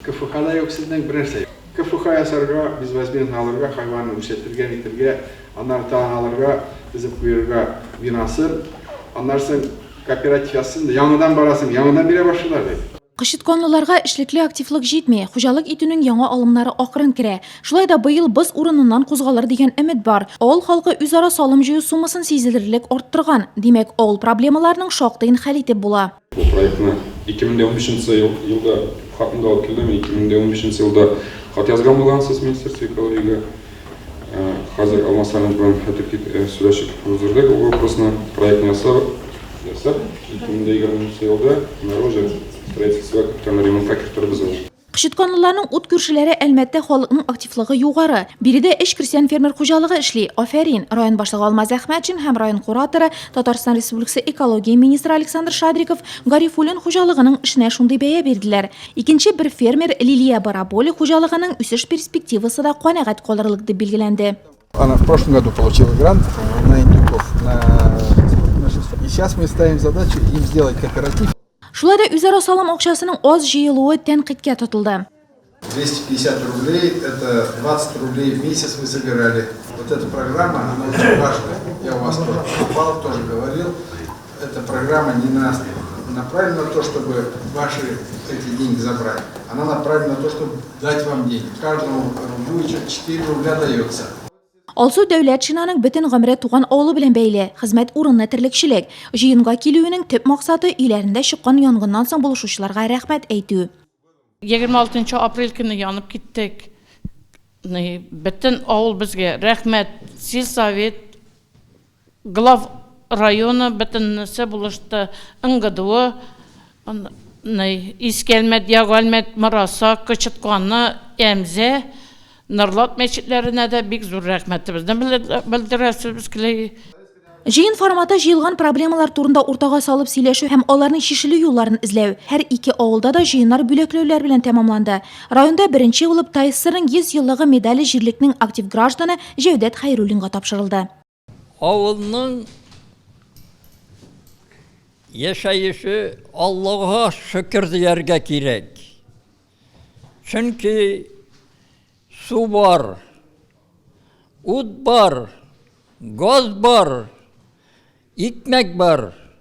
КФХ'da yok sizden bir narsa. КФХ ясарга, biz vazbin alırga, hayvanı üşetirgen itirge, onlar tağalarga, bizim kuyurga binası, onlarsın kooperatif yazsın da yanıdan barasın, yanıdan bire başlar deyip. Кышытконлыларга эшлекле активлык җитми, хуҗалык итүнең яңа алымнары акрын керә. Шулай да быел без урыныннан кузгалыр дигән өмет бар. Авыл халкы үзара салым җыю суммасын сизелерлек арттырган. Димәк, авыл проблемаларының шактыйн хәл итеп була. Bu проектni 2015 yılda xatında alıp keldim. 2015 yılda xat yazgan bolgansiz Министерство экологияга. Hazır Алмасаров bilan сөйләшеп узырдык. Bu вопросны проектны ясап 2020 yılda уже строительство капитальный ремонтка кертеп бизәр. Кышытконлыларның ут күршеләре әлбәттә халыкның активлыгы югары. Биредә эш крестьян фермер хуҗалыгы эшли. Афәрин, район башлыгы Алмаз Әхмәтшин һәм район кураторы Татарстан Республикасы экология министры Александр Шадриков Гарифуллин хуҗалыгының эшенә шундый бәя бирделәр. Икенче бер фермер Лилия Бараболи хуҗалыгының үсеш перспективасы да канәгать калырлык дип билгеләнде. Она в прошлом году получила грант на индюков. И сейчас мы ставим задачу им сделать кооператив. Шулай да үзара салым акчасының аз җыелуы тәнкыйтькә тотылды. 250 рублей, это 20 рублей в месяц мы собирали. Вот эта программа, она очень важная. Я у вас тоже попал, тоже говорил. Эта программа не направлена на то, чтобы ваши эти деньги забрать. Она направлена на то, чтобы дать вам деньги. Каждому рублю 4 рубля дается. Алсу дәүләт шинаның бөтен гомере туган авылы белән бәйле. Хезмәт урынына терлекчелек. Җыенга килүенең төп максаты өйләрендә чыккан янгыннан соң булышучыларга рәхмәт әйтү. 26 апрель көне янып киттек. Бөтен авыл безгә рәхмәт. Сельсовет, глав районы бөтенесе булышты. НГДУ, Искәлмәт, Ягәлмәт, Мараса, Кычытканы, Әмзә, Нарлат мәчетләренә дә бик зур рәхмәтебезне белдерәбез килә. Җыен форматы җыелган проблемалар турында уртага салып сөйләшү һәм аларның чишелү юлларын эзләү. Һәр ике авылда да җыеннар бүләкләүләр белән тәмамланды. Районда беренче булып ТАИСның 100 еллыгы медале җирлекнең актив гражданы Җәүдәт Хәйруллинга тапшырылды. Авылның яшәеше Аллаһка шөкер дияргә кирәк. Чөнки су бар, ут бар, газ бар, икмәк бар.